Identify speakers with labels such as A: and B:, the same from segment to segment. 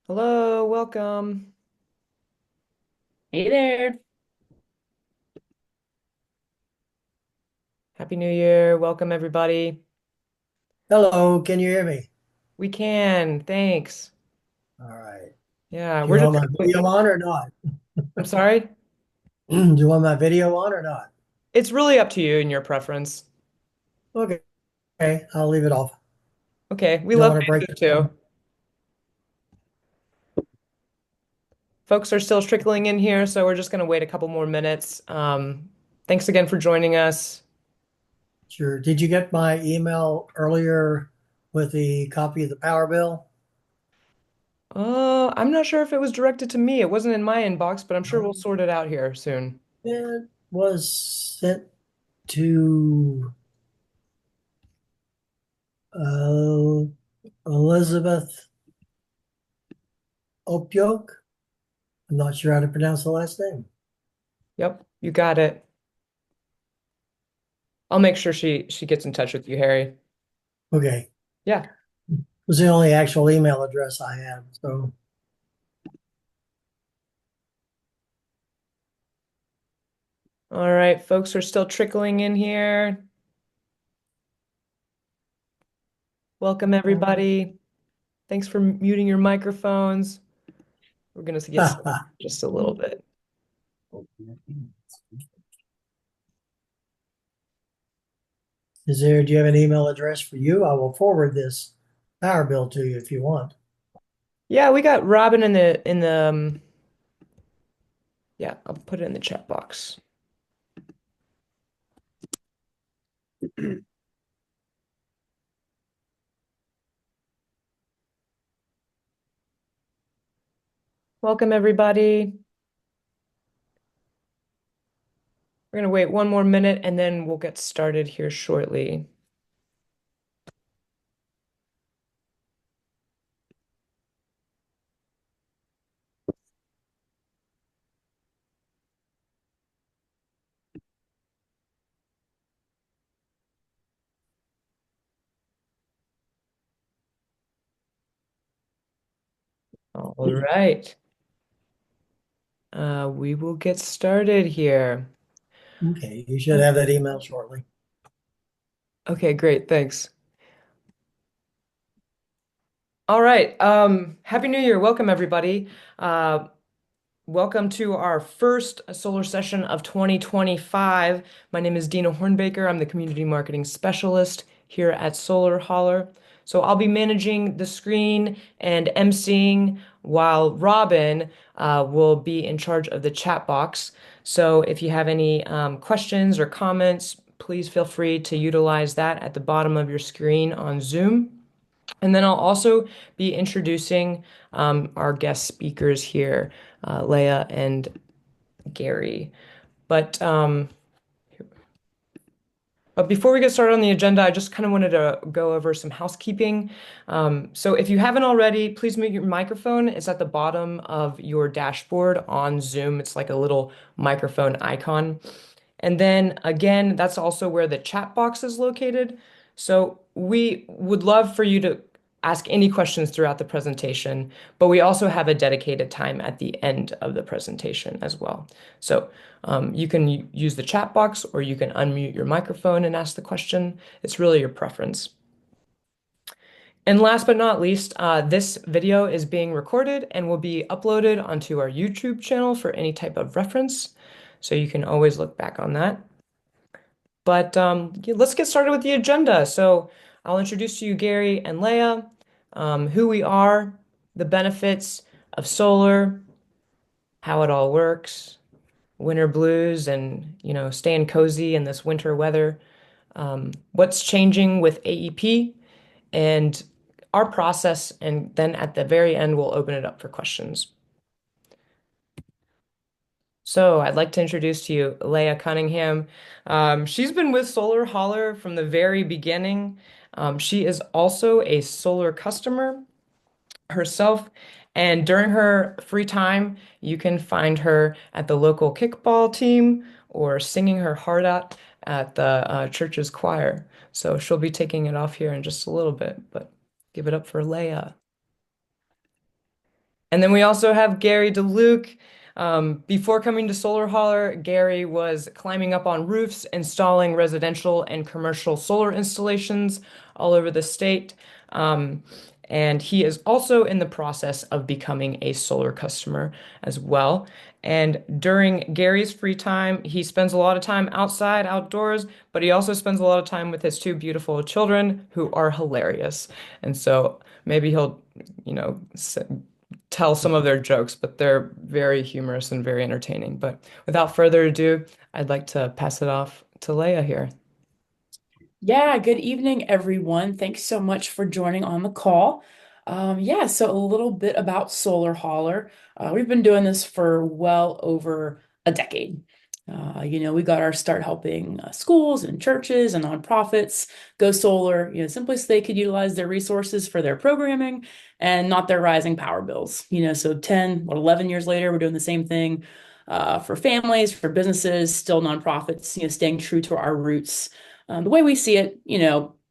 A: Hello, welcome.
B: Hey there.
A: Happy New Year. Welcome, everybody.
C: Hello, can you hear me?
A: We can. Thanks.
C: All right.
A: Yeah,
C: Do you
A: we're just
C: want my video on or not?
A: I'm sorry.
C: Do you want my video on or not?
A: It's really up to you and your preference.
C: Okay, I'll leave it off.
A: Okay, we
C: Don't
A: love
C: want to break
A: music
C: the
A: too.
C: fun.
A: Folks are still trickling in here, so we're just gonna wait a couple more minutes. Thanks again for joining us.
C: Sure. Did you get my email earlier with the copy of the power bill?
A: I'm not sure if it was directed to me. It wasn't in my inbox, but I'm sure we'll
C: No.
A: sort it out here soon.
C: It was sent to uh, Elizabeth Opioke. I'm not sure how to pronounce the last name.
A: Yep, you got it. I'll make sure she gets in touch with you, Harry.
C: Okay.
A: Yeah.
C: It was the only actual email address I had. So,
A: All right, folks are still trickling in here. Welcome, everybody. Thanks for muting your microphones. We're going to get started in just a little bit.
C: do you have an email address for you? I will forward this power bill to you if you want.
A: Yeah, we got Robin in the yeah, I'll put it in the chat box. Welcome, everybody. We're going to wait one more minute and then we'll get started here shortly. All right. We will get started here.
C: Okay, you should have that email shortly.
A: Okay, great. Thanks. All right. Happy New Year. Welcome, everybody. Uh, Welcome to our first solar session of 2025. My name is Dina Hornbaker. I'm the Community Marketing Specialist here at Solar Holler. So I'll be managing the screen and emceeing while Robin will be in charge of the chat box. So if you have any questions or comments, please feel free to utilize that at the bottom of your screen on Zoom. And then I'll also be introducing our guest speakers here, Leah and Gary. But um, but before we get started on the agenda, I just kind of wanted to go over some housekeeping. So if you haven't already, please mute your microphone. It's at the bottom of your dashboard on Zoom. It's like a little microphone icon. And then again, that's also where the chat box is located. So we would love for you to ask any questions throughout the presentation, but we also have a dedicated time at the end of the presentation as well. So you can use the chat box or you can unmute your microphone and ask the question. It's really your preference. And last but not least, this video is being recorded and will be uploaded onto our YouTube channel for any type of reference. So you can always look back on that. But yeah, let's get started with the agenda. So I'll introduce to you Gary and Leah, who we are, the benefits of solar, how it all works, winter blues, and staying cozy in this winter weather. What's changing with AEP, and our process, and then at the very end, we'll open it up for questions. So I'd like to introduce to you Leah Cunningham. She's been with Solar Holler from the very beginning. She is also a solar customer herself, and during her free time, you can find her at the local kickball team or singing her heart out at the church's choir. So she'll be taking it off here in just a little bit, but give it up for Leah. And then we also have Gary DeLuke. Before coming to Solar Holler, Gary was climbing up on roofs, installing residential and commercial solar installations all over the state. Um, and he is also in the process of becoming a solar customer as well. And during Gary's free time, he spends a lot of time outside, outdoors, but he also spends a lot of time with his two beautiful children who are hilarious. And so maybe he'll, you know, tell some of their jokes, but they're very humorous and very entertaining. But without further ado, I'd like to pass it off to Leia here.
B: Yeah, good evening, everyone. Thanks so much for joining on the call. Yeah, so a little bit about Solar Holler. We've been doing this for well over a decade. We got our start helping schools and churches and nonprofits go solar, simply so they could utilize their resources for their programming and not their rising power bills. So 10 or 11 years later, we're doing the same thing for families, for businesses, still nonprofits, staying true to our roots. The way we see it,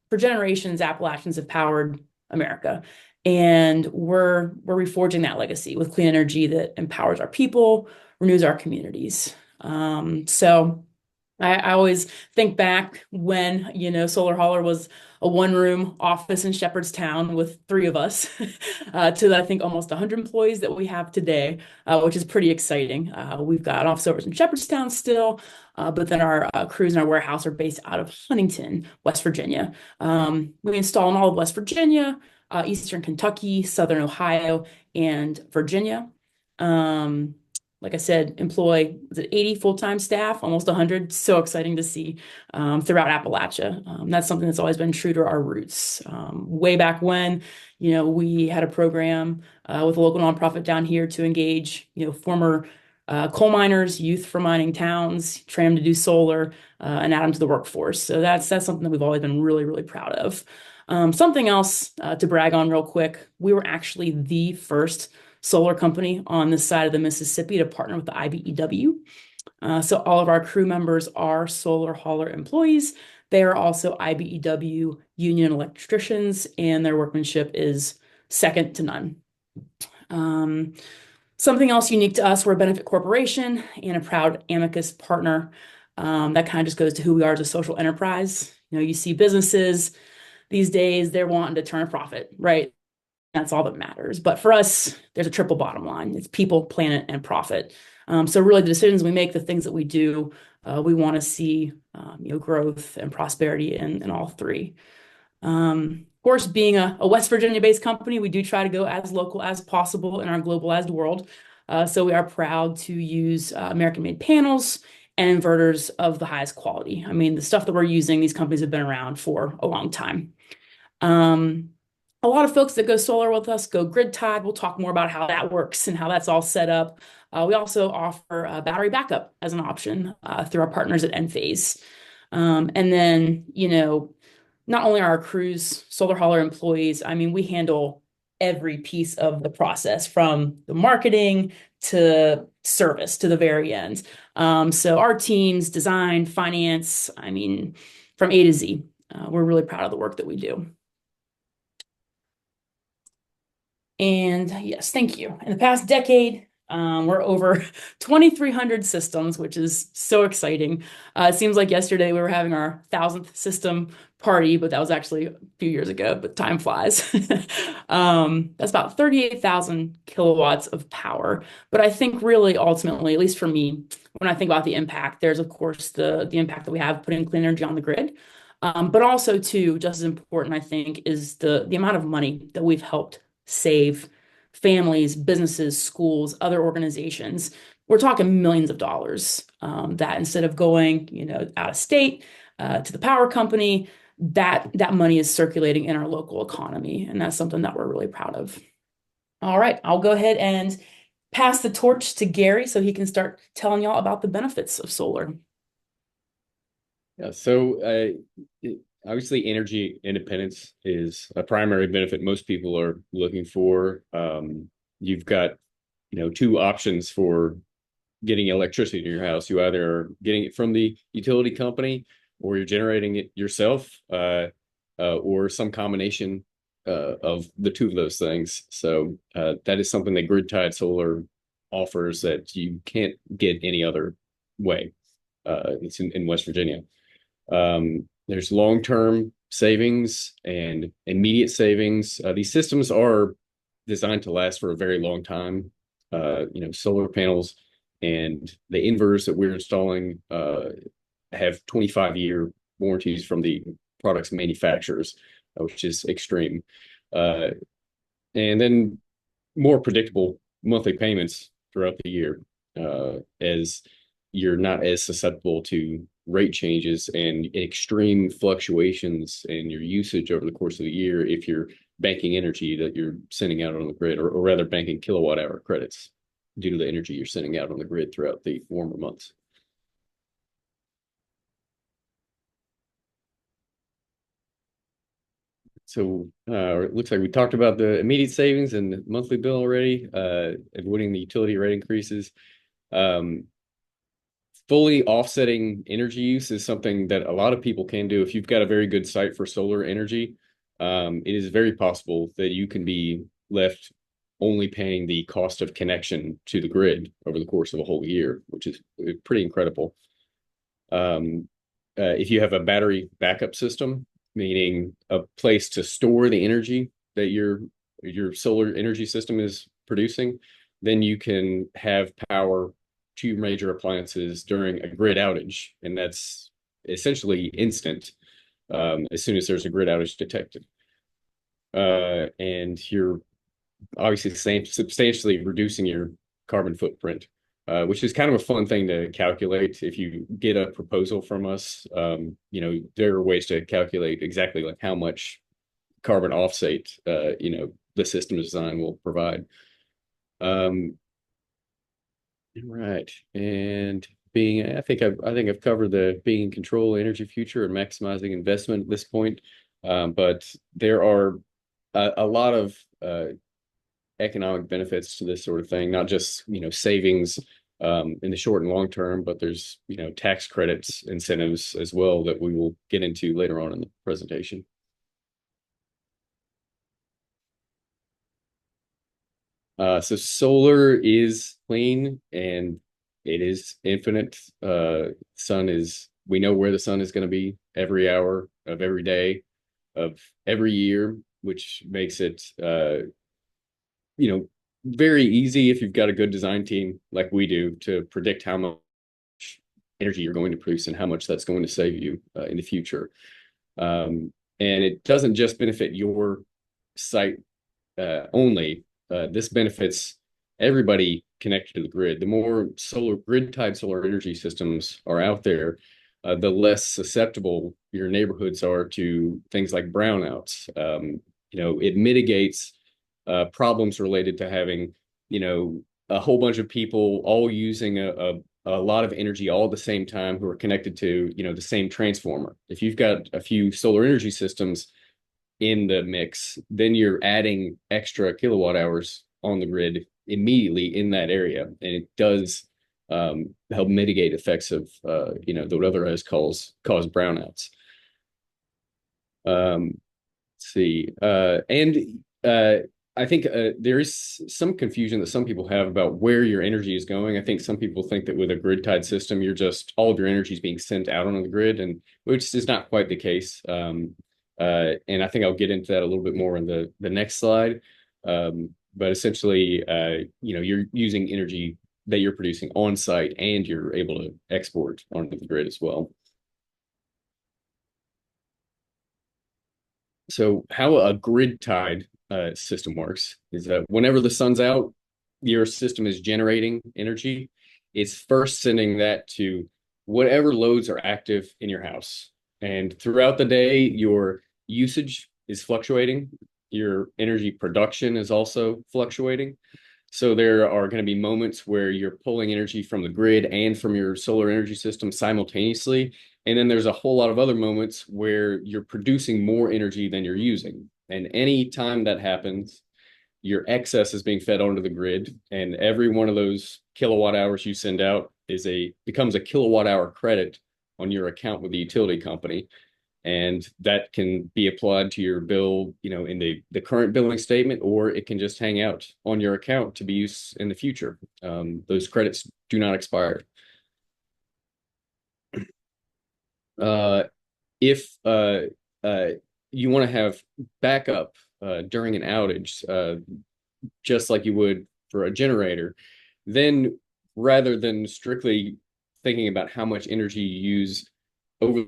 B: for generations, Appalachians have powered America, and we're reforging that legacy with clean energy that empowers our people, renews our communities. So I always think back when, Solar Holler was a one-room office in Shepherdstown with three of us, to I think almost 100 employees that we have today, which is pretty exciting. We've got office overs in Shepherdstown still, but then our crews in our warehouse are based out of Huntington, West Virginia. We install in all of West Virginia, Eastern Kentucky, Southern Ohio, and Virginia. Um, like I said, employ was it 80 full-time staff, almost 100. So exciting to see throughout Appalachia. That's something that's always been true to our roots. Way back when, we had a program with a local nonprofit down here to engage, former coal miners, youth from mining towns, train them to do solar, and add them to the workforce. So that's something that we've always been really, really proud of. Something else to brag on real quick, we were actually the first solar company on this side of the Mississippi to partner with the IBEW. So all of our crew members are Solar Hauler employees. They are also IBEW union electricians, and their workmanship is second to none. Something else unique to us, we're a benefit corporation and a proud amicus partner. That kind of just goes to who we are as a social enterprise. You see businesses these days, they're wanting to turn a profit, right? That's all that matters. But for us, there's a triple bottom line. It's people, planet, and profit. So really the decisions we make, the things that we do, we want to see, growth and prosperity in all three. Of course, being a West Virginia-based company, we do try to go as local as possible in our globalized world. So we are proud to use American-made panels and inverters of the highest quality. I mean, the stuff that we're using, these companies have been around for a long time. A lot of folks that go solar with us go grid tied. We'll talk more about how that works and how that's all set up. We also offer battery backup as an option through our partners at Enphase. And then, not only are our crews solar hauler employees, I mean, we handle every piece of the process from the marketing to service to the very end. So our teams, design, finance, I mean, from A to Z, we're really proud of the work that we do. And yes, thank you. In the past decade, we're over 2,300 systems, which is so exciting. It seems like yesterday we were having our 1,000th system party, but that was actually a few years ago, but time flies. That's about 38,000 kilowatts of power. But I think really ultimately, at least for me, when I think about the impact, there's of course the impact that we have putting clean energy on the grid. But also too, just as important, I think, is the amount of money that we've helped save families, businesses, schools, other organizations. We're talking millions of dollars that instead of going, out of state to the power company, that money is circulating in our local economy. And that's something that we're really proud of. All right, I'll go ahead and pass the torch to Gary so he can start telling y'all about the benefits of solar.
D: Yeah, so obviously energy independence is a primary benefit most people are looking for. You've got, two options for getting electricity to your house. You either are getting it from the utility company or you're generating it yourself, or some combination of the two of those things. So that is something that grid tied solar offers that you can't get any other way. It's in West Virginia. There's long-term savings and immediate savings. These systems are designed to last for a very long time. Solar panels and the inverters that we're installing have 25-year warranties from the products manufacturers, which is extreme. Uh, and then more predictable monthly payments throughout the year, as you're not as susceptible to rate changes and extreme fluctuations in your usage over the course of the year if you're banking energy that you're sending out on the grid, or rather banking kilowatt hour credits due to the energy you're sending out on the grid throughout the warmer months. So it looks like we talked about the immediate savings and the monthly bill already, avoiding the utility rate increases. Um, Fully offsetting energy use is something that a lot of people can do. If you've got a very good site for solar energy, it is very possible that you can be left only paying the cost of connection to the grid over the course of a whole year, which is pretty incredible. If you have a battery backup system, meaning a place to store the energy that your solar energy system is producing, then you can have power to major appliances during a grid outage, and that's essentially instant as soon as there's a grid outage detected. And you're obviously substantially reducing your carbon footprint, which is kind of a fun thing to calculate. If you get a proposal from us, there are ways to calculate exactly like how much carbon offset, the system design will provide. Right. And I think I've covered the being in control, energy future, and maximizing investment at this point. But there are a lot of economic benefits to this sort of thing, not just, savings in the short and long term, but there's, tax credits, incentives as well that we will get into later on in the presentation. So solar is clean and it is infinite. We know where the sun is going to be every hour of every day of every year, which makes it, very easy if you've got a good design team like we do to predict how much energy you're going to produce and how much that's going to save you in the future. And it doesn't just benefit your site only. This benefits everybody connected to the grid. The more grid-tied solar energy systems are out there, the less susceptible your neighborhoods are to things like brownouts. It mitigates problems related to having, a whole bunch of people all using a lot of energy all at the same time who are connected to, the same transformer. If you've got a few solar energy systems in the mix, then you're adding extra kilowatt hours on the grid immediately in that area. And it does help mitigate effects of, that would otherwise cause brownouts. Let's see. I think there is some confusion that some people have about where your energy is going. I think some people think that with a grid tied system, all of your energy is being sent out on the grid, and which is not quite the case. And I think I'll get into that a little bit more in the next slide. But essentially, you're using energy that you're producing on site and you're able to export onto the grid as well. So how a grid tied system works is that whenever the sun's out, your system is generating energy. It's first sending that to whatever loads are active in your house. And throughout the day, your usage is fluctuating. Your energy production is also fluctuating. So there are going to be moments where you're pulling energy from the grid and from your solar energy system simultaneously. And then there's a whole lot of other moments where you're producing more energy than you're using. And any time that happens, your excess is being fed onto the grid. And every one of those kilowatt hours you send out becomes a kilowatt hour credit on your account with the utility company. And that can be applied to your bill, in the current billing statement, or it can just hang out on your account to be used in the future. Those credits do not expire. Uh, if uh, you want to have backup during an outage, just like you would for a generator, then rather than strictly thinking about how much energy you use over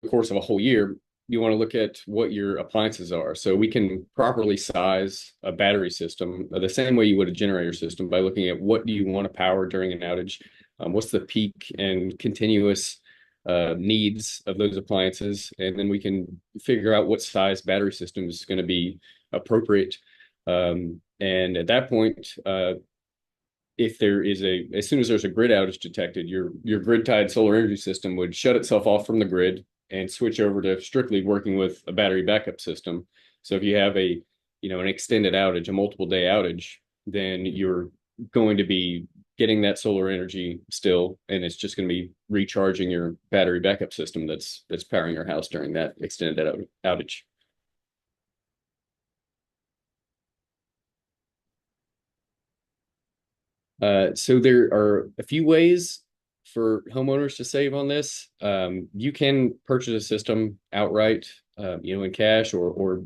D: the course of a whole year, you want to look at what your appliances are. So we can properly size a battery system the same way you would a generator system by looking at what do you want to power during an outage, what's the peak and continuous needs of those appliances, and then we can figure out what size battery system is going to be appropriate. And at that point, if there is as soon as there's a grid outage detected, your grid tied solar energy system would shut itself off from the grid and switch over to strictly working with a battery backup system. So if you have an extended outage, a multiple day outage, then you're going to be getting that solar energy still, and it's just going to be recharging your battery backup system that's powering your house during that extended outage. So there are a few ways for homeowners to save on this. You can purchase a system outright, in cash, or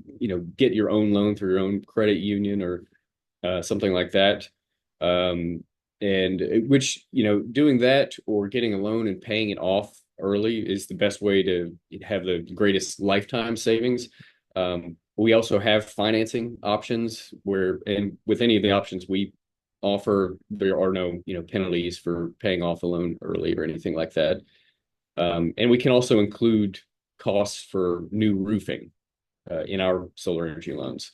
D: get your own loan through your own credit union or something like that. And which, doing that or getting a loan and paying it off early is the best way to have the greatest lifetime savings. We also have financing options and with any of the options we offer, there are no, penalties for paying off a loan early or anything like that. And we can also include costs for new roofing in our solar energy loans.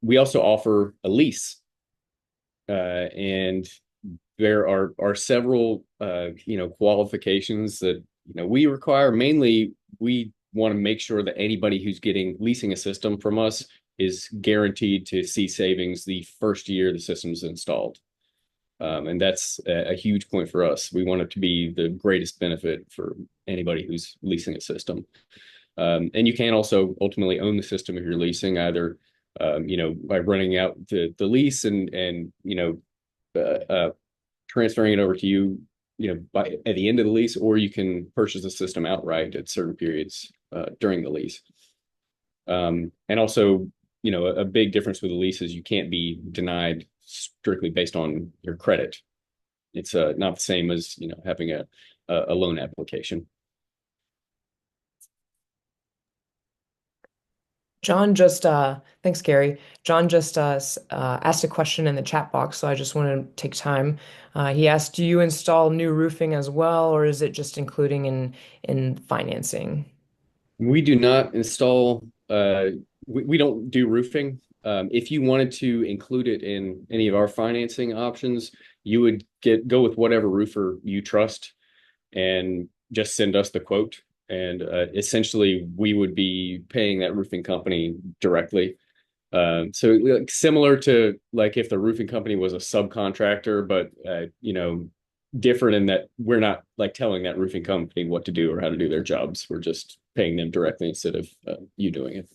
D: We also offer a lease, and there are several qualifications that we require. Mainly, we want to make sure that anybody who's leasing a system from us is guaranteed to see savings the first year the system's installed. And that's a huge point for us. We want it to be the greatest benefit for anybody who's leasing a system. And you can also ultimately own the system if you're leasing, either by running out the lease and transferring it over to you, at the end of the lease, or you can purchase the system outright at certain periods during the lease. And also, a big difference with the lease is you can't be denied strictly based on your credit. It's not the same as having a loan application.
A: John just, thanks, Gary. John just asked a question in the chat box, so I just want to take time. He asked, do you install new roofing as well, or is it just including in financing?
D: We do not install, we don't do roofing. If you wanted to include it in any of our financing options, you would go with whatever roofer you trust and just send us the quote. And essentially, we would be paying that roofing company directly. So like, similar to like if the roofing company was a subcontractor, but different in that we're not like telling that roofing company what to do or how to do their jobs. We're just paying them directly instead of you doing it.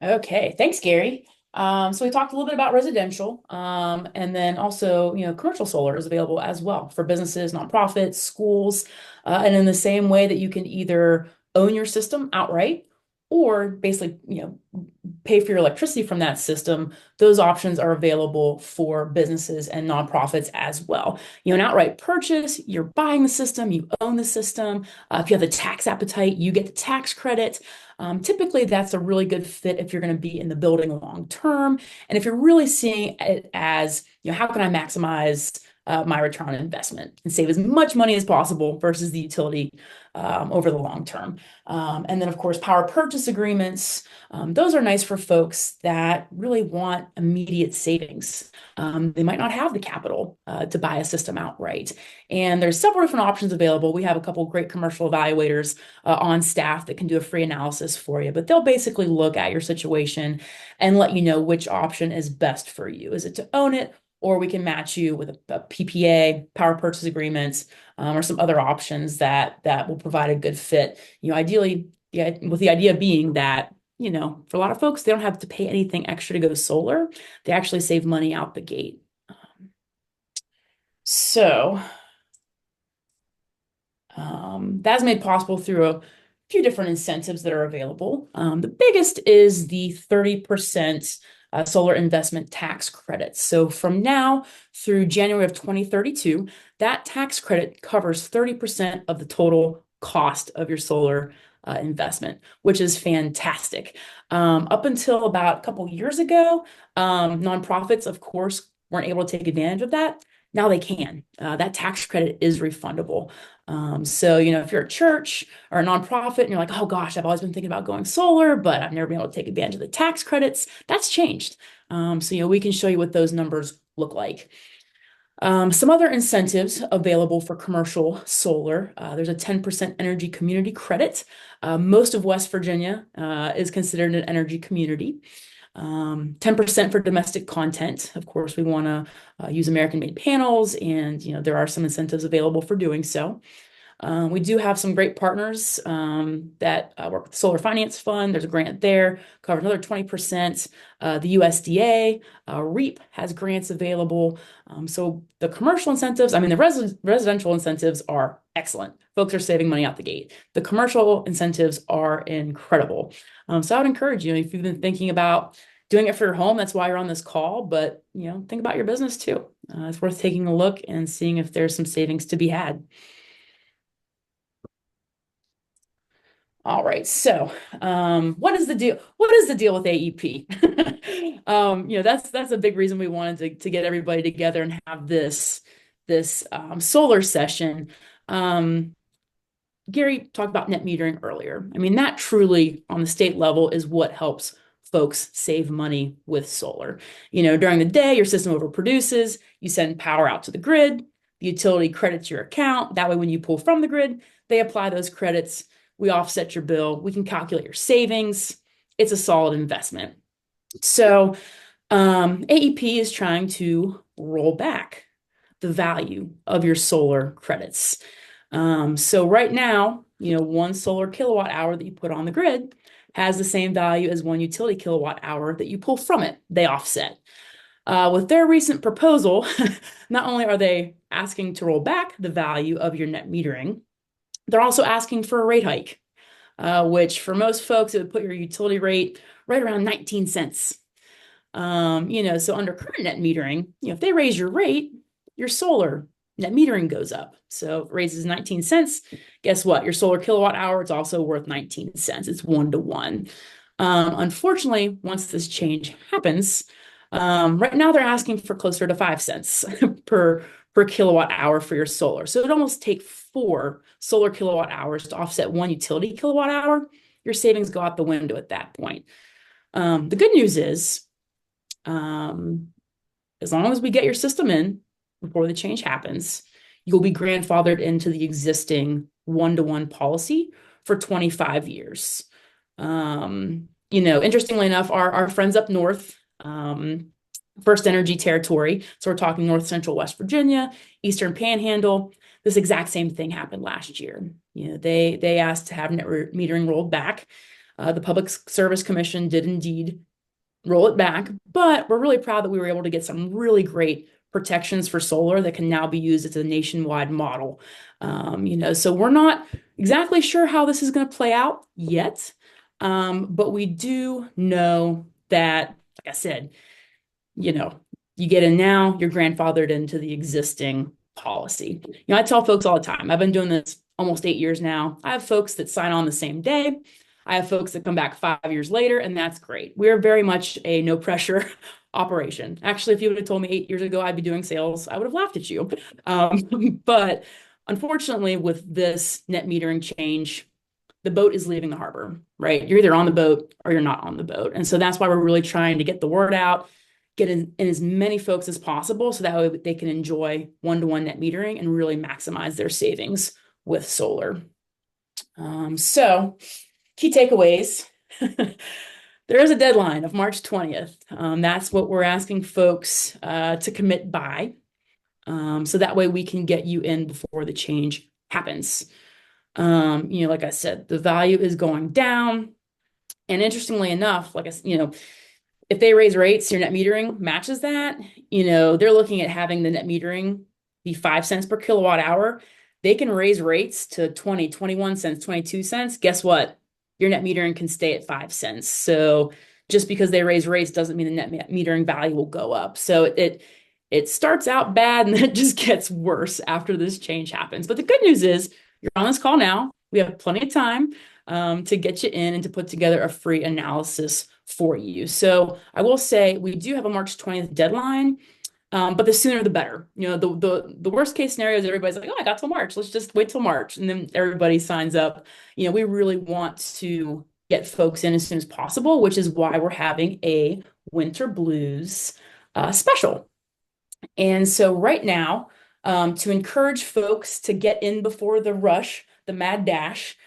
B: Okay, thanks, Gary. So we talked a little bit about residential, and then also, commercial solar is available as well for businesses, nonprofits, schools, and in the same way that you can either own your system outright or basically, pay for your electricity from that system. Those options are available for businesses and nonprofits as well. An outright purchase, you're buying the system, you own the system. If you have the tax appetite, you get the tax credit. Typically, that's a really good fit if you're going to be in the building long term. And if you're really seeing it as, how can I maximize my return on investment and save as much money as possible versus the utility over the long term. And then, of course, power purchase agreements. Those are nice for folks that really want immediate savings. They might not have the capital to buy a system outright. And there's several different options available. We have a couple great commercial evaluators on staff that can do a free analysis for you, but they'll basically look at your situation and let you know which option is best for you. Is it to own it? or we can match you with a PPA, power purchase agreements, or some other options that will provide a good fit. Ideally, yeah, with the idea being that, for a lot of folks, they don't have to pay anything extra to go solar. They actually save money out the gate. So that's made possible through a few different incentives that are available. The biggest is the 30% solar investment tax credit. So from now through January of 2032, that tax credit covers 30% of the total cost of your solar investment, which is fantastic. Up until about a couple years ago, nonprofits, of course, weren't able to take advantage of that. Now they can. That tax credit is refundable. So, if you're a church or a nonprofit and you're like, oh gosh, I've always been thinking about going solar, but I've never been able to take advantage of the tax credits, that's changed. So, we can show you what those numbers look like. Some other incentives available for commercial solar. There's a 10% energy community credit. Most of West Virginia is considered an energy community. 10% for domestic content. Of course, we want to use American-made panels, and there are some incentives available for doing so. We do have some great partners that work with the Solar Finance Fund. There's a grant there, cover another 20%. The USDA, REAP has grants available. So the commercial incentives, the residential incentives are excellent. Folks are saving money out the gate. The commercial incentives are incredible. So I would encourage you, if you've been thinking about doing it for your home, that's why you're on this call, but think about your business too. It's worth taking a look and seeing if there's some savings to be had. All right. So, what is the deal? What is the deal with AEP? That's a big reason we wanted to get everybody together and have this solar session. Gary talked about net metering earlier. That truly on the state level is what helps folks save money with solar. During the day, your system overproduces, you send power out to the grid, the utility credits your account. That way, when you pull from the grid, they apply those credits. We offset your bill. We can calculate your savings. It's a solid investment. So AEP is trying to roll back the value of your solar credits. So right now, 1 solar kilowatt hour that you put on the grid has the same value as 1 utility kilowatt hour that you pull from it. They offset. With their recent proposal, not only are they asking to roll back the value of your net metering, they're also asking for a rate hike, which for most folks, it would put your utility rate right around 19 cents. So under current net metering, if they raise your rate, your solar net metering goes up. So if it raises 19 cents, guess what? Your solar kilowatt hour, it's also worth 19 cents. It's 1-to-1. Unfortunately, once this change happens, right now they're asking for closer to 5 cents per kilowatt hour for your solar. So it'd almost take 4 solar kilowatt hours to offset 1 utility kilowatt hour. Your savings go out the window at that point. The good news is, as long as we get your system in before the change happens, you'll be grandfathered into the existing 1-to-1 policy for 25 years. Interestingly enough, our friends up north, First Energy territory, so we're talking North Central West Virginia, Eastern Panhandle, this exact same thing happened last year. They asked to have net metering rolled back. The Public Service Commission did indeed roll it back, but we're really proud that we were able to get some really great protections for solar that can now be used as a nationwide model. So we're not exactly sure how this is going to play out yet, but we do know that, like I said, you get in now, you're grandfathered into the existing policy. I tell folks all the time, I've been doing this almost 8 years now. I have folks that sign on the same day. I have folks that come back 5 years later, and that's great. We're very much a no pressure operation. Actually, if you would have told me 8 years ago I'd be doing sales, I would have laughed at you. But unfortunately, with this net metering change, the boat is leaving the harbor, right? You're either on the boat or you're not on the boat. And so that's why we're really trying to get the word out, get in as many folks as possible so that way they can enjoy 1-to-1 net metering and really maximize their savings with solar. So key takeaways. there is a deadline of March 20th. That's what we're asking folks to commit by. So that way we can get you in before the change happens. Like I said, the value is going down. And interestingly enough, if they raise rates, your net metering matches that. They're looking at having the net metering be 5 cents per kilowatt hour. They can raise rates to 20, 21 cents, 22 cents. Guess what? Your net metering can stay at 5 cents. So just because they raise rates doesn't mean the net metering value will go up. So it starts out bad and then it just gets worse after this change happens. But the good news is you're on this call now. We have plenty of time to get you in and to put together a free analysis for you. So I will say we do have a March 20th deadline, but the sooner the better. The worst case scenario is everybody's like, oh, I got till March. Let's just wait till March. And then everybody signs up. We really want to get folks in as soon as possible, which is why we're having a Winter Blues special. And so right now, to encourage folks to get in before the rush, the mad dash,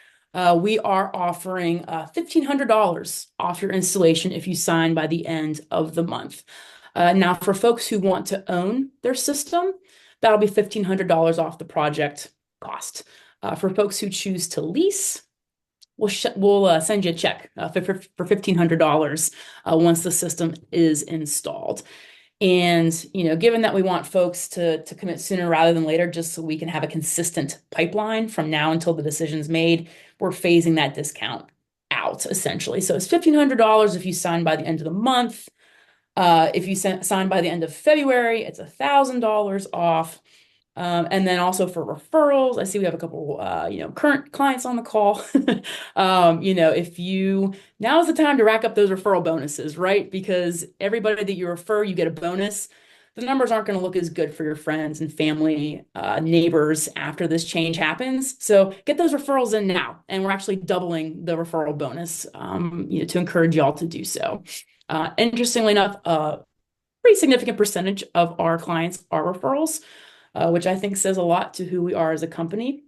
B: we are offering $1,500 off your installation if you sign by the end of the month. Now, for folks who want to own their system, that'll be $1,500 off the project cost. For folks who choose to lease, we'll send you a check for $1,500 once the system is installed. And, given that we want folks to commit sooner rather than later, just so we can have a consistent pipeline from now until the decision's made, we're phasing that discount out essentially. So it's $1,500 if you sign by the end of the month. If you sign by the end of February, it's $1,000 off. And then also for referrals, I see we have a couple, current clients on the call. Now is the time to rack up those referral bonuses, right? Because everybody that you refer, you get a bonus. The numbers aren't going to look as good for your friends and family, neighbors after this change happens. So get those referrals in now. And we're actually doubling the referral bonus, to encourage y'all to do so. Interestingly enough, a pretty significant percentage of our clients are referrals, which I think says a lot to who we are as a company.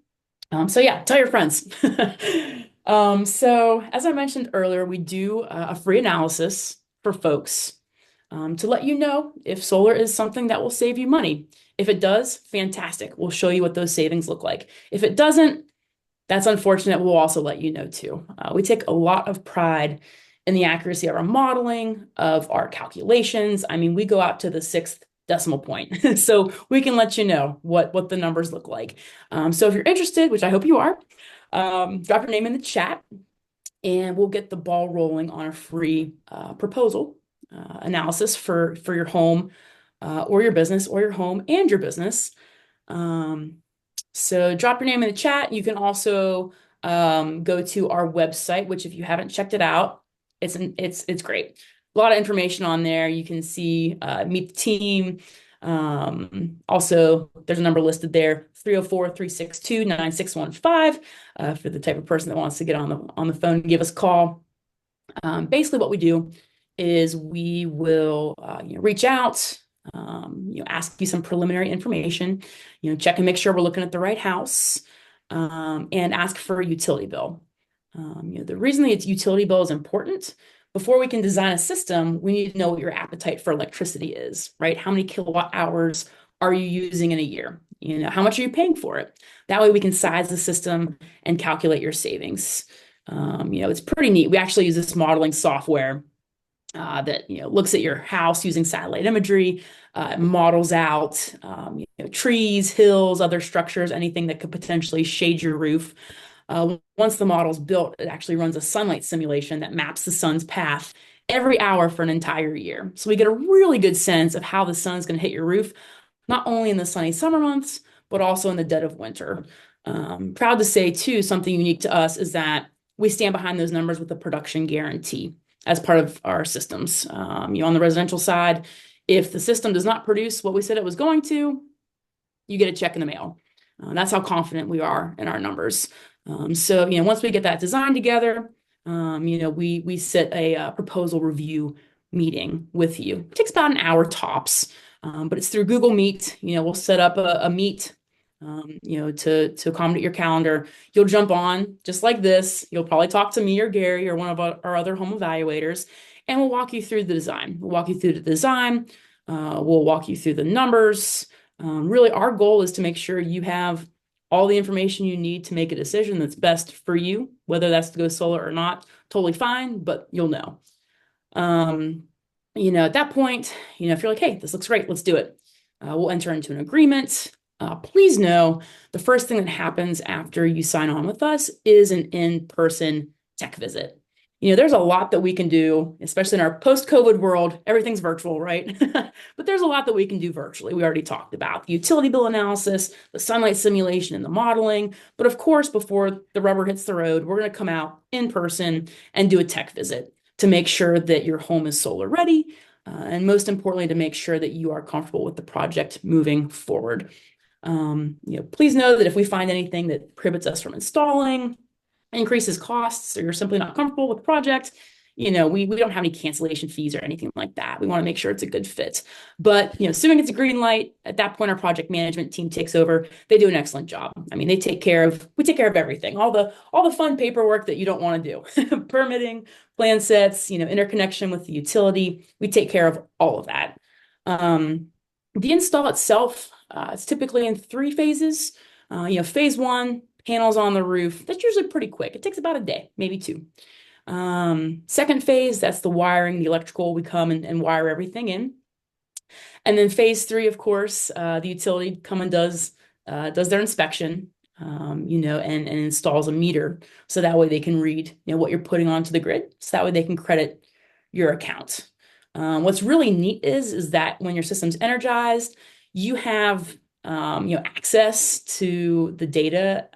B: So yeah, tell your friends. So as I mentioned earlier, we do a free analysis for folks to let you know if solar is something that will save you money. If it does, fantastic. We'll show you what those savings look like. If it doesn't, that's unfortunate. We'll also let you know too. We take a lot of pride in the accuracy of our modeling, of our calculations. I mean, we go out to the 6th decimal point. So we can let you know what the numbers look like. So if you're interested, which I hope you are, drop your name in the chat and we'll get the ball rolling on a free proposal analysis for your home or your business, or your home and your business. So drop your name in the chat. You can also go to our website, which if you haven't checked it out, it's great. A lot of information on there. You can see meet the team. Also, there's a number listed there, 304-362-9615, for the type of person that wants to get on the phone and give us a call. Basically, what we do is we will reach out, ask you some preliminary information, check and make sure we're looking at the right house, and ask for a utility bill. The reason the utility bill is important: before we can design a system, we need to know what your appetite for electricity is, right? How many kilowatt hours are you using in a year? How much are you paying for it? That way we can size the system and calculate your savings. It's pretty neat. We actually use this modeling software that looks at your house using satellite imagery, models out trees, hills, other structures, anything that could potentially shade your roof. Once the model's built, it actually runs a sunlight simulation that maps the sun's path every hour for an entire year. So we get a really good sense of how the sun's going to hit your roof, not only in the sunny summer months, but also in the dead of winter. Proud to say, too, something unique to us is that we stand behind those numbers with a production guarantee as part of our systems. On the residential side, if the system does not produce what we said it was going to, you get a check in the mail. That's how confident we are in our numbers. So once we get that design together, we set a proposal review meeting with you. It takes about an hour tops, but it's through Google Meet. We'll set up a meet to accommodate your calendar. You'll jump on just like this. You'll probably talk to me or Gary or one of our other home evaluators, and we'll walk you through the design. We'll walk you through the design. We'll walk you through the numbers. Really, our goal is to make sure you have all the information you need to make a decision that's best for you, whether that's to go solar or not. Totally fine, but you'll know. Um, at that point, if you're like, hey, this looks great, let's do it. We'll enter into an agreement. Please know the first thing that happens after you sign on with us is an in-person tech visit. There's a lot that we can do, especially in our post-COVID world. Everything's virtual, right? But there's a lot that we can do virtually. We already talked about the utility bill analysis, the sunlight simulation, and the modeling. But of course, before the rubber hits the road, we're going to come out in person and do a tech visit to make sure that your home is solar ready, and most importantly, to make sure that you are comfortable with the project moving forward. Please know that if we find anything that prohibits us from installing, increases costs, or you're simply not comfortable with the project, we don't have any cancellation fees or anything like that. We want to make sure it's a good fit. But, assuming it's a green light, at that point, our project management team takes over. They do an excellent job. I mean, we take care of everything, all the fun paperwork that you don't want to do, permitting, plan sets, interconnection with the utility. We take care of all of that. The install itself, it's typically in 3 phases. Phase 1, panels on the roof. That's usually pretty quick. It takes about a day, maybe 2. Second phase, that's the wiring, the electrical. We come and wire everything in. And then phase 3, of course, the utility come and does their inspection, and installs a meter. So that way they can read, what you're putting onto the grid. So that way they can credit your account. What's really neat is that when your system's energized, you have access to the data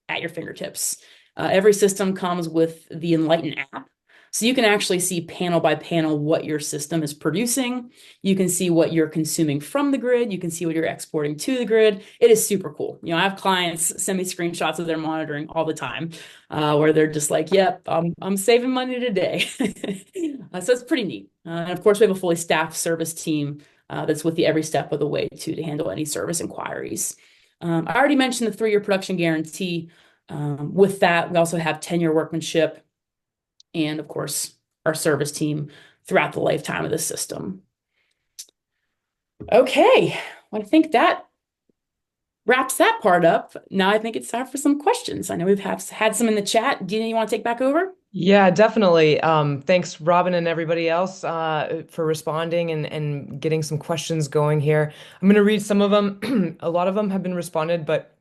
B: at your fingertips. Every system comes with the Enlighten app. So you can actually see panel by panel what your system is producing. You can see what you're consuming from the grid. You can see what you're exporting to the grid. It is super cool. I have clients send me screenshots of their monitoring all the time, where they're just like, yep, I'm saving money today. So it's pretty neat. And of course, we have a fully staffed service team that's with you every step of the way to handle any service inquiries. I already mentioned the 3-year production guarantee. With that, we also have 10-year workmanship and, of course, our service team throughout the lifetime of the system. Okay, well, I think that wraps that part up. Now I think it's time for some questions. I know we've had some in the chat. Dina, you want to take back over?
A: Yeah, definitely. Thanks, Robin and everybody else, for responding and getting some questions going here. I'm going to read some of them. A lot of them have been responded, but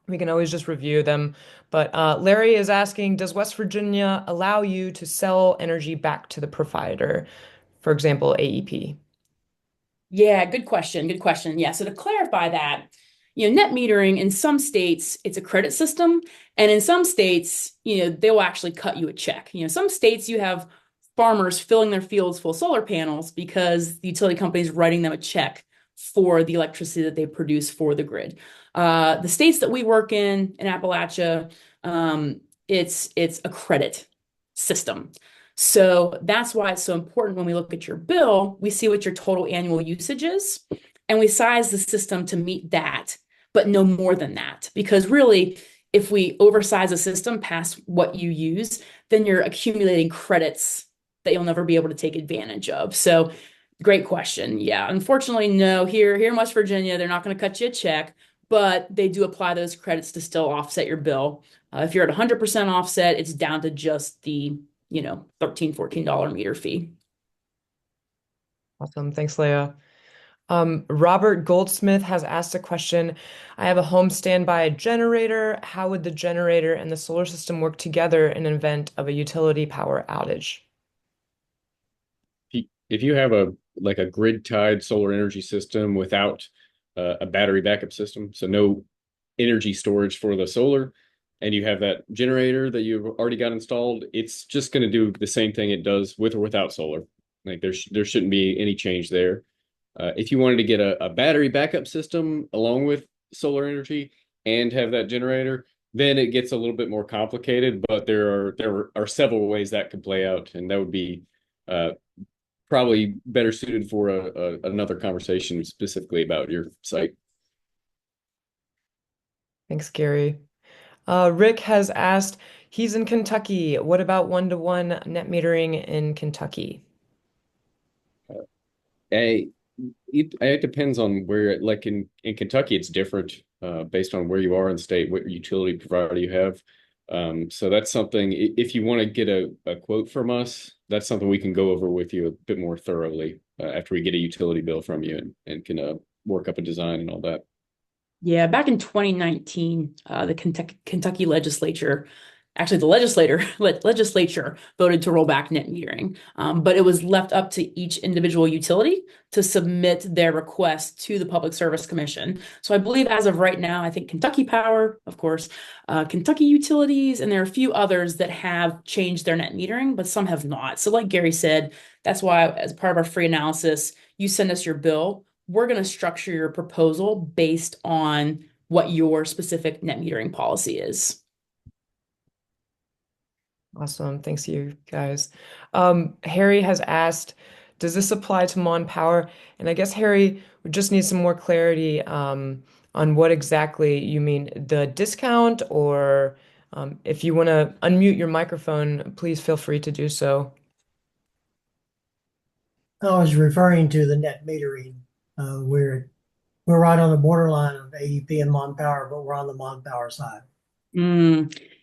A: we can always just review them. But Larry is asking, does West Virginia allow you to sell energy back to the provider? For example, AEP.
B: Yeah, good question. Good question. Yeah. So to clarify that, net metering in some states, it's a credit system. And in some states, they will actually cut you a check. Some states you have farmers filling their fields full of solar panels because the utility company is writing them a check for the electricity that they produce for the grid. The states that we work in Appalachia, it's a credit system. So that's why it's so important when we look at your bill, we see what your total annual usage is, and we size the system to meet that, but no more than that. Because really, if we oversize a system past what you use, then you're accumulating credits that you'll never be able to take advantage of. So great question. Yeah, unfortunately, no, here in West Virginia, they're not going to cut you a check, but they do apply those credits to still offset your bill. If you're at 100% offset, it's down to just the $13, $14 meter fee.
A: Awesome. Thanks, Leah. Robert Goldsmith has asked a question. I have a home standby generator. How would the generator and the solar system work together in an event of a utility power outage?
D: If you have a grid tied solar energy system without a battery backup system, so no energy storage for the solar, and you have that generator that you've already got installed, it's just going to do the same thing it does with or without solar. Like there shouldn't be any change there. If you wanted to get a battery backup system along with solar energy and have that generator, then it gets a little bit more complicated. But there are several ways that could play out, and that would be probably better suited for another conversation specifically about your site.
A: Thanks, Gary. Rick has asked, he's in Kentucky. What about one-to-one net metering in Kentucky?
D: A, it depends on where, like in Kentucky, it's different based on where you are in the state, what utility provider you have. So that's something, if you want to get a quote from us, that's something we can go over with you a bit more thoroughly after we get a utility bill from you and can work up a design and all that.
B: Yeah, back in 2019, the Kentucky legislature, actually the legislature voted to roll back net metering, but it was left up to each individual utility to submit their request to the Public Service Commission. So I believe as of right now, I think Kentucky Power, of course, Kentucky Utilities, and there are a few others that have changed their net metering, but some have not. So like Gary said, that's why as part of our free analysis, you send us your bill. We're going to structure your proposal based on what your specific net metering policy is.
A: Awesome. Thanks, you guys. Harry has asked, does this apply to Mon Power? And I guess, Harry, we just need some more clarity on what exactly you mean, the discount, or if you want to unmute your microphone, please feel free to do so.
C: I was referring to the net metering. We're right on the borderline of AEP and Mon Power, but we're on the Mon Power side.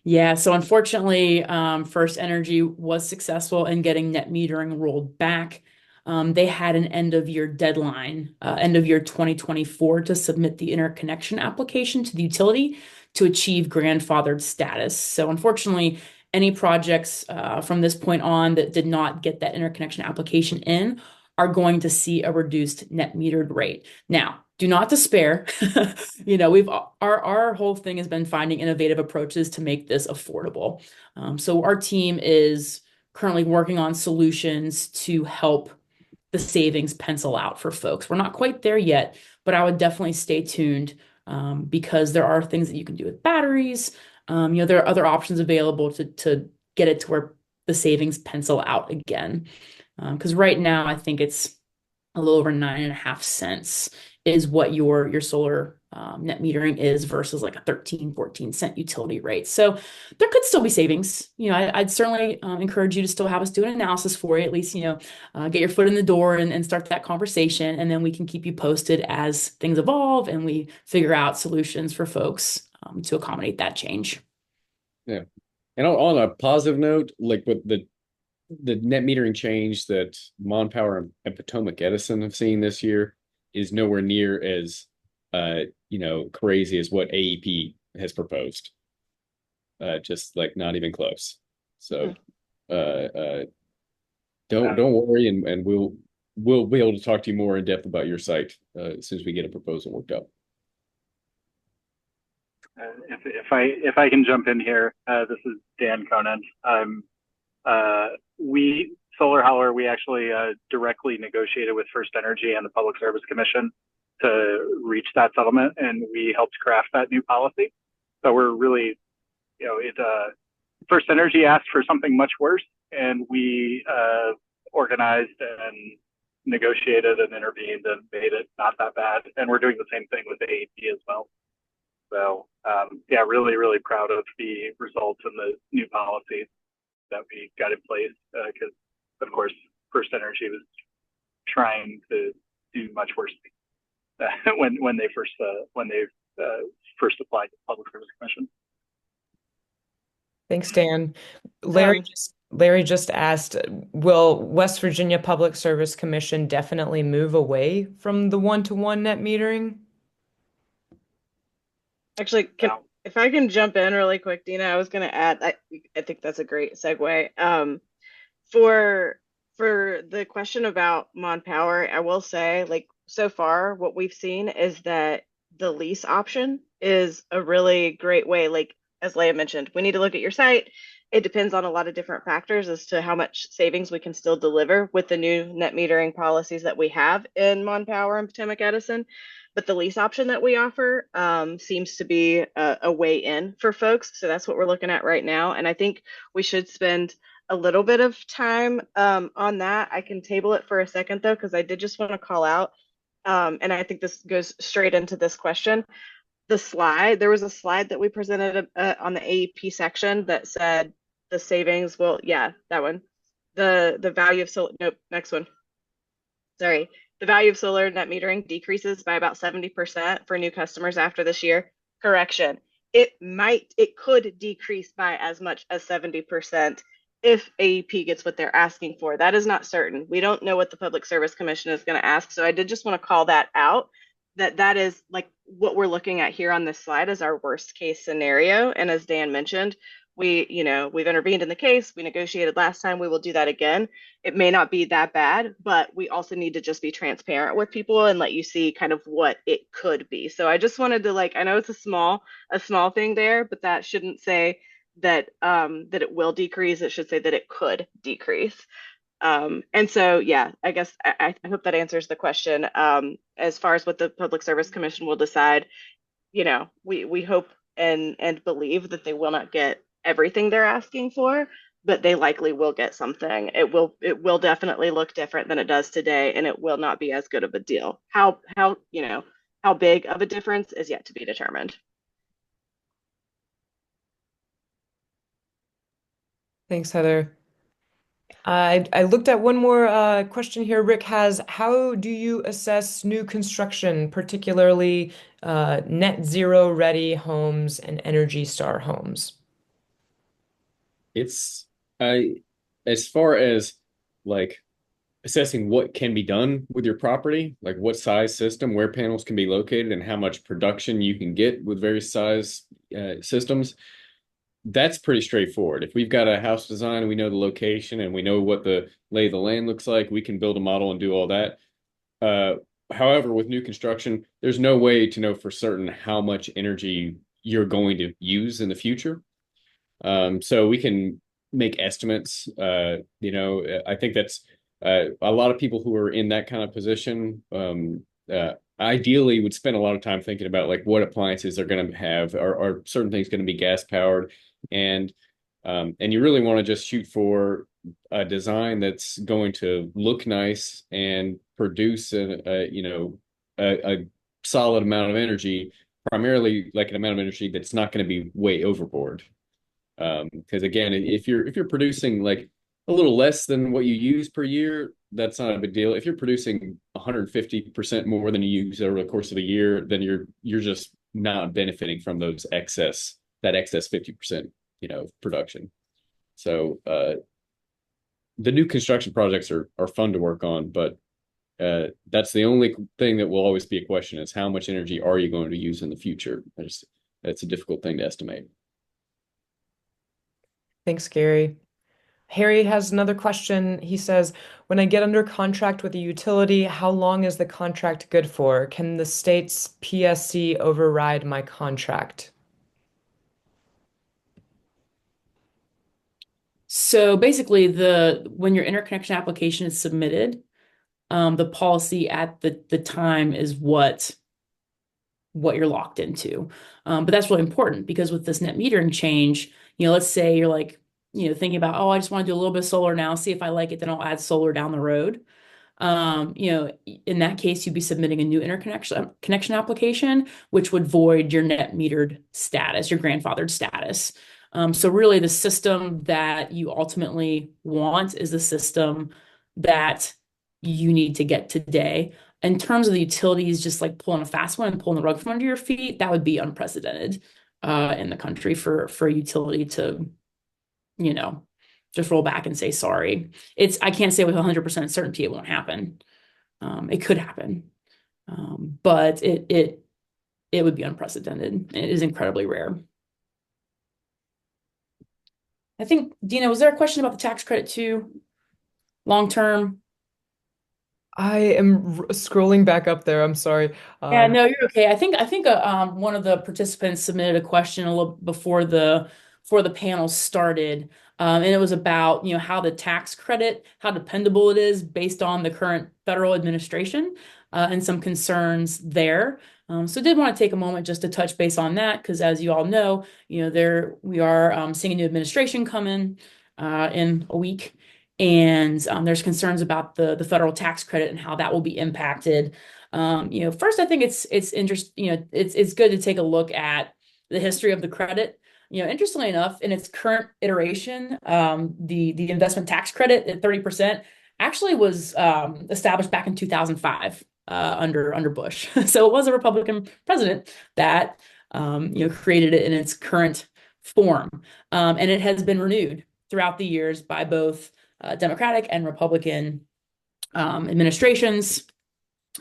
B: Yeah, so unfortunately, First Energy was successful in getting net metering rolled back. They had an end of year deadline, end of year 2024, to submit the interconnection application to the utility to achieve grandfathered status. So unfortunately, any projects from this point on that did not get that interconnection application in are going to see a reduced net metered rate. Now, do not despair. We've our whole thing has been finding innovative approaches to make this affordable. So our team is currently working on solutions to help the savings pencil out for folks. We're not quite there yet, but I would definitely stay tuned because there are things that you can do with batteries. There are other options available to get it to where the savings pencil out again. Because right now, I think it's a little over 9.5 cents is what your solar net metering is versus like a 13-14 cent utility rate. So there could still be savings. I'd certainly encourage you to still have us do an analysis for you, at least, get your foot in the door and start that conversation. And then we can keep you posted as things evolve and we figure out solutions for folks to accommodate that change.
D: Yeah. And on a positive note, like with the net metering change that Mon Power and Potomac Edison have seen this year is nowhere near as crazy as what AEP has proposed. Just like not even close. So don't worry, and we'll be able to talk to you more in depth about your site as soon as we get a proposal worked out.
E: If I can jump in here, this is Dan Conant. Solar Holler, we actually directly negotiated with First Energy and the Public Service Commission to reach that settlement, and we helped craft that new policy. So we're really, First Energy asked for something much worse, and we organized and negotiated and intervened and made it not that bad. And we're doing the same thing with the AEP as well. So really, really proud of the results and the new policy that we got in place because, of course, First Energy was trying to do much worse when they first applied to the Public Service Commission.
A: Thanks, Dan. Larry just asked, will West Virginia Public Service Commission definitely move away from the one-to-one net metering?
F: Actually, if I can jump in really quick, Dina, I was going to add, I think that's a great segue. For the question about Mon Power, I will say, like, so far, what we've seen is that the lease option is a really great way. Like, as Leah mentioned, we need to look at your site. It depends on a lot of different factors as to how much savings we can still deliver with the new net metering policies that we have in Mon Power and Potomac Edison. But the lease option that we offer seems to be a way in for folks. So that's what we're looking at right now. And I think we should spend a little bit of time on that. I can table it for a second, though, because I did just want to call out, and I think this goes straight into this question. there was a slide that we presented on the AEP section that said the savings will, yeah, that one. The value of solar, nope, next one. Sorry. The value of solar net metering decreases by about 70% for new customers after this year. Correction. It could decrease by as much as 70% if AEP gets what they're asking for. That is not certain. We don't know what the Public Service Commission is going to ask. So I did just want to call that out, that is like what we're looking at here on this slide is our worst case scenario. And as Dan mentioned, we've intervened in the case. We negotiated last time. We will do that again. It may not be that bad, but we also need to just be transparent with people and let you see kind of what it could be. So I just wanted to I know it's a small thing there, but that shouldn't say that it will decrease. It should say that it could decrease. And so, yeah, I guess I hope that answers the question. As far as what the Public Service Commission will decide, we hope and believe that they will not get everything they're asking for, but they likely will get something. It will definitely look different than it does today, and it will not be as good of a deal. How big of a difference is yet to be determined.
A: Thanks, Heather. I looked at one more question here. Rick has, how do you assess new construction, particularly net zero ready homes and Energy Star homes?
D: It's as far as like assessing what can be done with your property, like what size system, where panels can be located, and how much production you can get with various size systems. That's pretty straightforward. If we've got a house design and we know the location and we know what the lay of the land looks like, we can build a model and do all that. However, with new construction, there's no way to know for certain how much energy you're going to use in the future. So we can make estimates. I think that's a lot of people who are in that kind of position ideally would spend a lot of time thinking about like what appliances they're going to have. Are certain things going to be gas powered? And you really want to just shoot for a design that's going to look nice and produce a solid amount of energy, primarily like an amount of energy that's not going to be way overboard. Because again, if you're producing like a little less than what you use per year, that's not a big deal. If you're producing 150% more than you use over the course of a year, then you're just not benefiting from that excess 50%, production. So the new construction projects are fun to work on, but that's the only thing that will always be a question is how much energy are you going to use in the future? That's a difficult thing to estimate.
A: Thanks, Gary. Harry has another question. He says, when I get under contract with a utility, how long is the contract good for? Can the state's PSC override my contract?
B: So basically, when your interconnection application is submitted, the policy at the time is what you're locked into. But that's really important because with this net metering change, let's say you're like, thinking about, oh, I just want to do a little bit of solar now, see if I like it, then I'll add solar down the road. In that case, you'd be submitting a new connection application, which would void your net metered status, your grandfathered status. So really the system that you ultimately want is the system that you need to get today. In terms of the utilities, just like pulling a fast one and pulling the rug from under your feet, that would be unprecedented in the country for a utility to, just roll back and say sorry. I can't say with 100% certainty it won't happen. It could happen, but it would be unprecedented. It is incredibly rare. I think, Dina, was there a question about the tax credit too? Long term?
A: I am scrolling back up there. I'm sorry.
B: Yeah, no, you're okay. I think one of the participants submitted a question a little before the panel started, and it was about how the tax credit, how dependable it is based on the current federal administration, and some concerns there. So did want to take a moment just to touch base on that because as you all know, there we are seeing a new administration come in a week. And there's concerns about the federal tax credit and how that will be impacted. First, I think it's interesting, it's good to take a look at the history of the credit. Interestingly enough, in its current iteration, the investment tax credit at 30% actually was established back in 2005 under Bush. So it was a Republican president that created it in its current form, and it has been renewed throughout the years by both Democratic and Republican administrations,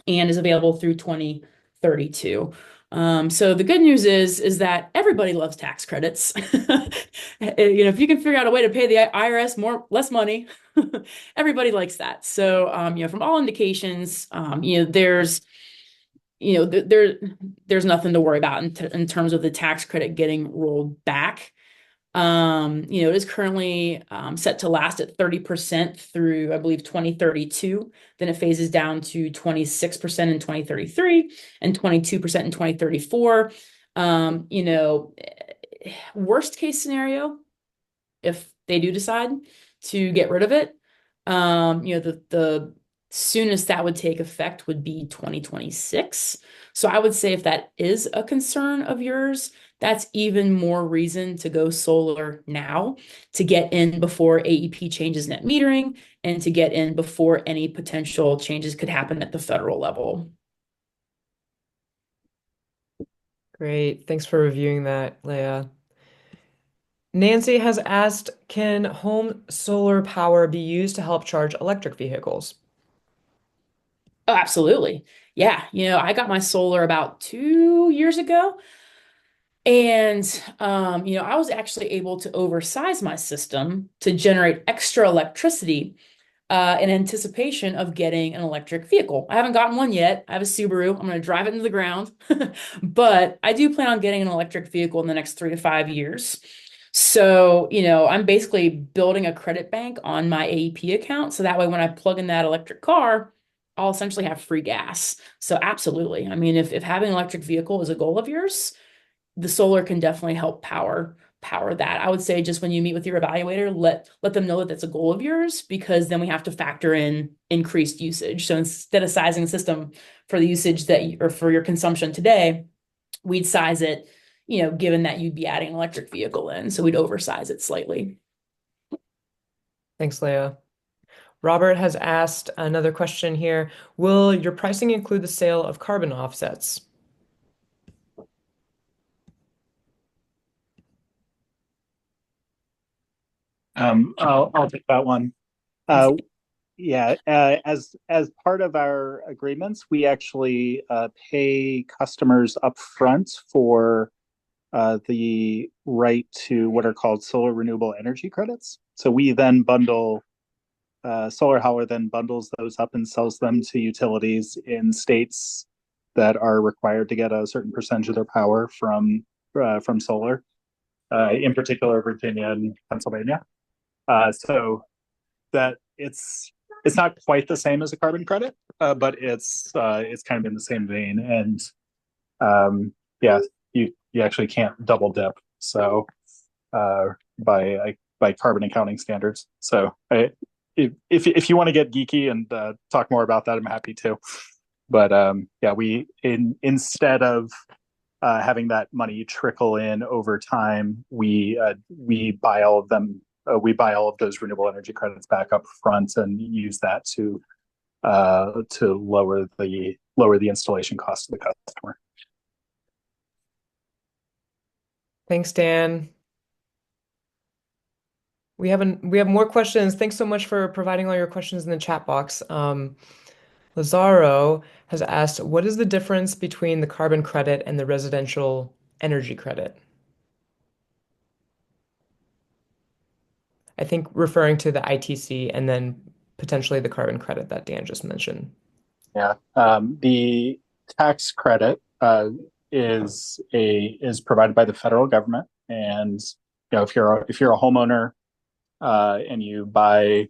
B: and is available through 2032. So the good news is that everybody loves tax credits. If you can figure out a way to pay the IRS less money, everybody likes that. So from all indications, there's nothing to worry about in terms of the tax credit getting rolled back. It is currently set to last at 30% through, I believe, 2032. Then it phases down to 26% in 2033 and 22% in 2034. Worst case scenario, if they do decide to get rid of it, the soonest that would take effect would be 2026. So I would say if that is a concern of yours, that's even more reason to go solar now, to get in before AEP changes net metering and to get in before any potential changes could happen at the federal level.
A: Great. Thanks for reviewing that, Leah. Nancy has asked, can home solar power be used to help charge electric vehicles?
B: Oh, absolutely. Yeah. I got my solar about 2 years ago. And, I was actually able to oversize my system to generate extra electricity in anticipation of getting an electric vehicle. I haven't gotten one yet. I have a Subaru. I'm going to drive it into the ground. But I do plan on getting an electric vehicle in the next 3 to 5 years. So, I'm basically building a credit bank on my AEP account. So that way, when I plug in that electric car, I'll essentially have free gas. So absolutely. I mean, if having an electric vehicle is a goal of yours, the solar can definitely help power that. I would say just when you meet with your evaluator, let them know that that's a goal of yours, because then we have to factor in increased usage. So instead of sizing the system for the usage or for your consumption today, we'd size it, given that you'd be adding an electric vehicle in. So we'd oversize it slightly.
A: Thanks, Leah. Robert has asked another question here. Will your pricing include the sale of carbon offsets?
E: I'll take that one. Yeah, as part of our agreements, we actually pay customers upfront for the right to what are called solar renewable energy credits. So we then bundle Solar Holler then bundles those up and sells them to utilities in states that are required to get a certain percentage of their power from solar, in particular Virginia and Pennsylvania. So that it's not quite the same as a carbon credit, but it's kind of in the same vein. And yeah, you actually can't double dip. So by carbon accounting standards. So if you want to get geeky and talk more about that, I'm happy to. But yeah, instead of having that money trickle in over time, we buy all of them. We buy all of those renewable energy credits back up front and use that to lower the installation cost to the customer.
A: Thanks, Dan. We have more questions. Thanks so much for providing all your questions in the chat box. Lazaro has asked, what is the difference between the carbon credit and the residential energy credit? I think referring to the ITC and then potentially the carbon credit that Dan just mentioned.
E: Yeah, the tax credit is provided by the federal government, and if you're a homeowner and you buy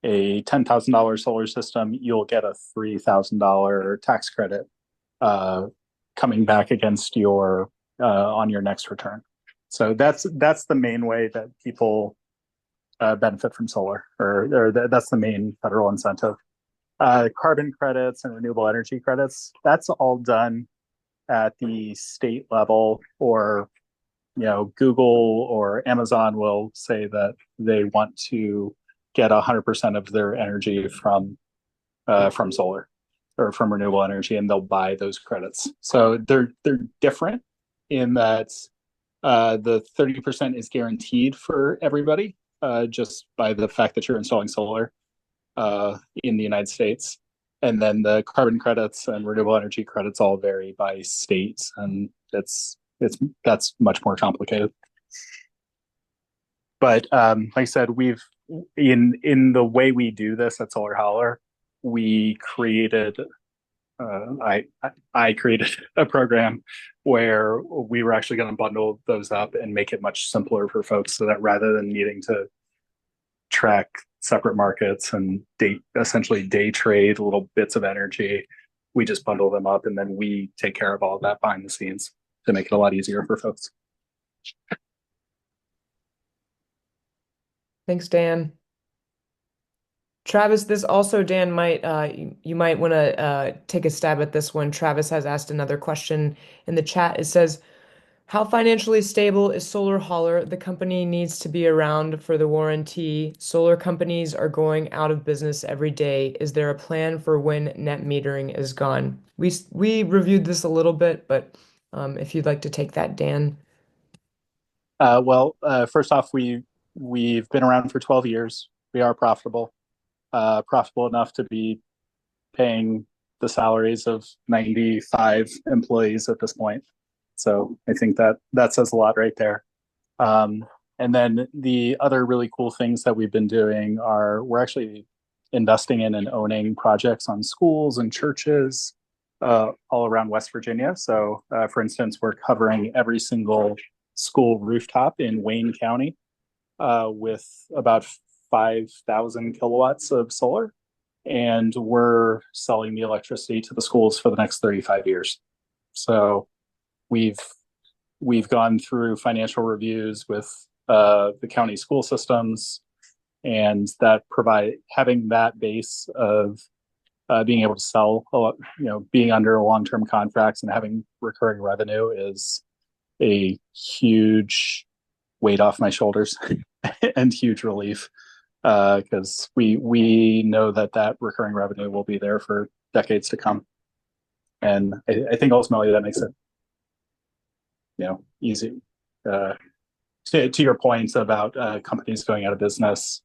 E: a $10,000 solar system, you'll get a $3,000 tax credit coming back against your on your next return. So that's the main way that people benefit from solar, or that's the main federal incentive. Carbon credits and renewable energy credits, that's all done at the state level, or Google or Amazon will say that they want to get 100% of their energy from solar or from renewable energy, and they'll buy those credits. So they're different in that the 30% is guaranteed for everybody, just by the fact that you're installing solar in the United States. And then the carbon credits and renewable energy credits all vary by states, and that's much more complicated. But like I said, we've in the way we do this at Solar Holler, we created I created a program where we were actually going to bundle those up and make it much simpler for folks, so that rather than needing to track separate markets and essentially day trade little bits of energy, we just bundle them up, and then we take care of all of that behind the scenes to make it a lot easier for folks.
A: Thanks, Dan. Travis, this also, Dan, you might want to take a stab at this one. Travis has asked another question in the chat. It says, how financially stable is Solar Holler? The company needs to be around for the warranty. Solar companies are going out of business every day. Is there a plan for when net metering is gone? We reviewed this a little bit, but if you'd like to take that, Dan.
E: First off, we've been around for 12 years. We are profitable enough to be paying the salaries of 95 employees at this point. So I think that says a lot right there. And then the other really cool things that we've been doing are we're actually investing in and owning projects on schools and churches all around West Virginia. So for instance, we're covering every single school rooftop in Wayne County with about 5,000 kilowatts of solar. And we're selling the electricity to the schools for the next 35 years. So we've gone through financial reviews with the county school systems, and that having that base of being able to sell, being under long-term contracts and having recurring revenue is a huge weight off my shoulders and huge relief, because we know that recurring revenue will be there for decades to come. And I think ultimately that makes it easy. To your points about companies going out of business,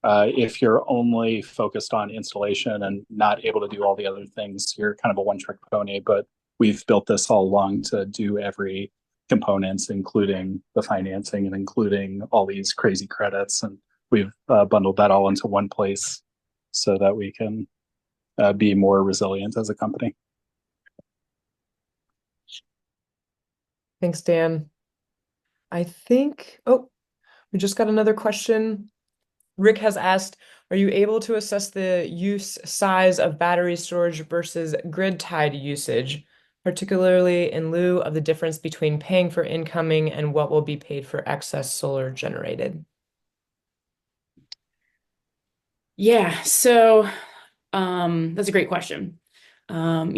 E: if you're only focused on installation and not able to do all the other things, you're kind of a one-trick pony. But we've built this all along to do every components, including the financing and including all these crazy credits. And we've bundled that all into one place so that we can be more resilient as a company.
A: Thanks, Dan. We just got another question. Rick has asked, are you able to assess the use size of battery storage versus grid tied usage, particularly in lieu of the difference between paying for incoming and what will be paid for excess solar generated?
B: Yeah, so that's a great question. For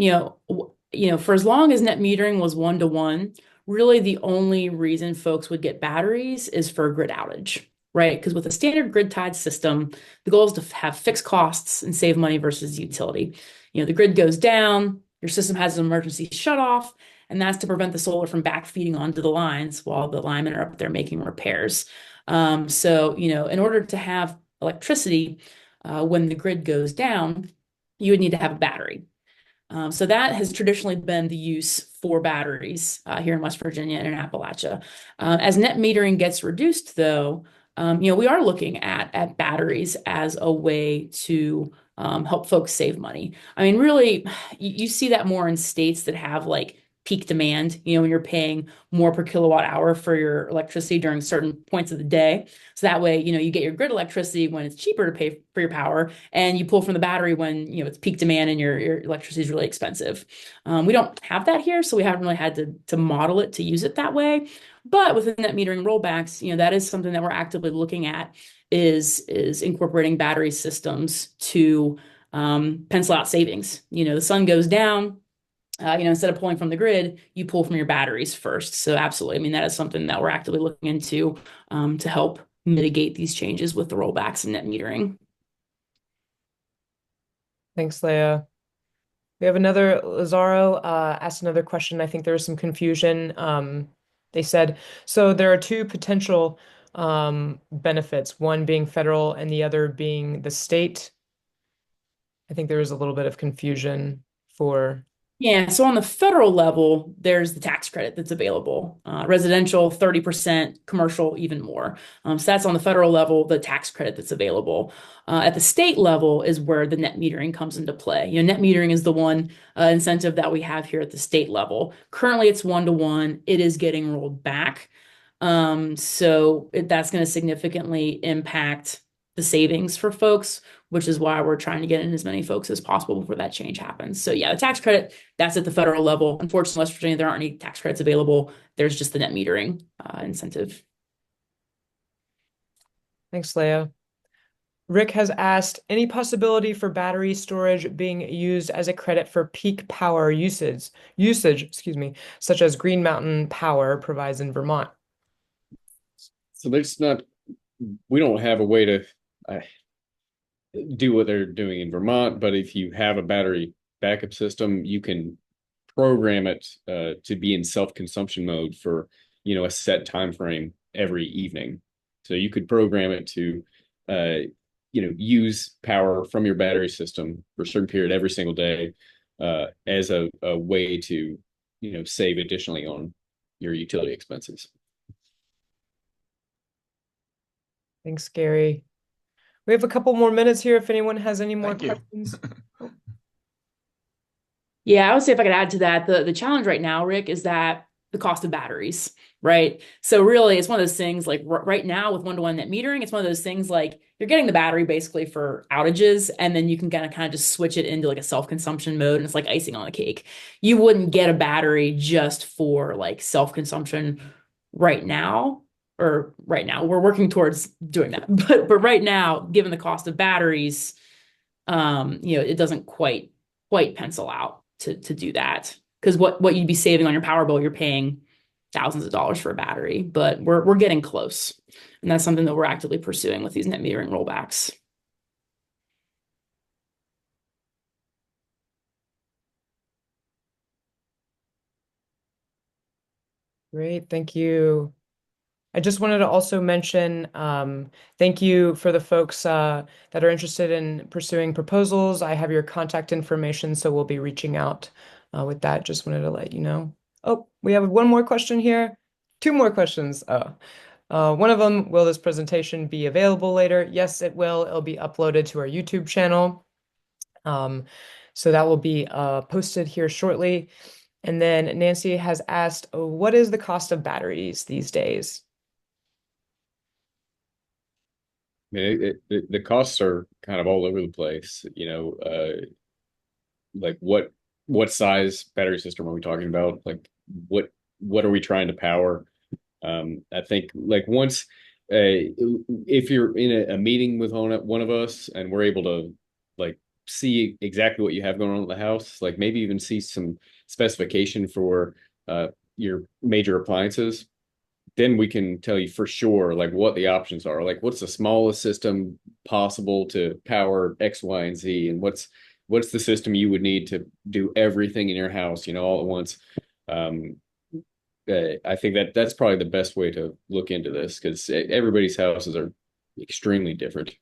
B: as long as net metering was 1-to-1, really the only reason folks would get batteries is for a grid outage, right? Because with a standard grid tied system, the goal is to have fixed costs and save money versus utility. The grid goes down, your system has an emergency shut off, and that's to prevent the solar from backfeeding onto the lines while the linemen are up there making repairs. In order to have electricity when the grid goes down, you would need to have a battery. So that has traditionally been the use for batteries here in West Virginia and in Appalachia. As net metering gets reduced, though, we are looking at batteries as a way to help folks save money. I mean, really, you see that more in states that have like peak demand, when you're paying more per kilowatt hour for your electricity during certain points of the day. So that way, you get your grid electricity when it's cheaper to pay for your power, and you pull from the battery when, it's peak demand and your electricity is really expensive. We don't have that here, so we haven't really had to model it to use it that way. But with the net metering rollbacks, that is something that we're actively looking at is incorporating battery systems to pencil out savings. The sun goes down. Instead of pulling from the grid, you pull from your batteries first. So absolutely, I mean, that is something that we're actively looking into to help mitigate these changes with the rollbacks and net metering.
A: Thanks, Leah. We have another Lazaro asked another question. I think there was some confusion. They said, so there are two potential benefits, one being federal and the other being the state. I think there was a little bit of confusion for.
B: Yeah, so on the federal level, there's the tax credit that's available. Residential, 30%, commercial, even more. So that's on the federal level, the tax credit that's available. At the state level is where the net metering comes into play. Net metering is the one incentive that we have here at the state level. Currently, it's 1-to-1. It is getting rolled back. That's going to significantly impact the savings for folks, which is why we're trying to get in as many folks as possible before that change happens. So yeah, the tax credit, that's at the federal level. Unfortunately, West Virginia, there aren't any tax credits available. There's just the net metering incentive.
A: Thanks, Leah. Rick has asked, any possibility for battery storage being used as a credit for peak power usage, such as Green Mountain Power provides in Vermont?
D: So we don't have a way to do what they're doing in Vermont, but if you have a battery backup system, you can program it to be in self-consumption mode for a set time frame every evening. So you could program it to use power from your battery system for a certain period every single day as a way to save additionally on your utility expenses.
A: Thanks, Gary. We have a couple more minutes here if anyone has any more
G: Thank you.
A: questions.
B: Yeah, I would say if I could add to that, the challenge right now, Rick, is that the cost of batteries, right? So really, it's one of those things like right now with 1-to-1 net metering, it's one of those things like you're getting the battery basically for outages, and then you can kind of just switch it into like a self-consumption mode, and it's like icing on the cake. You wouldn't get a battery just for like self-consumption right now. Or right now, we're working towards doing that. But right now, given the cost of batteries, it doesn't quite pencil out to do that. Because what you'd be saving on your power bill, you're paying thousands of dollars for a battery, but we're getting close. And that's something that we're actively pursuing with these net metering rollbacks.
A: Great, thank you. I just wanted to also mention, thank you for the folks that are interested in pursuing proposals. I have your contact information, so we'll be reaching out with that. Just wanted to let you know. Oh, we have one more question here. Two more questions. One of them, will this presentation be available later? Yes, it will. It'll be uploaded to our YouTube channel. So that will be posted here shortly. And then Nancy has asked, what is the cost of batteries these days?
D: I mean, the costs are kind of all over the place. Like what size battery system are we talking about? Like what are we trying to power? I think like once if you're in a meeting with one of us and we're able to like see exactly what you have going on at the house, like maybe even see some specification for your major appliances, then we can tell you for sure like what the options are. Like what's the smallest system possible to power X, Y, and Z, and what's the system you would need to do everything in your house, all at once. I think that's probably the best way to look into this because everybody's houses are extremely different.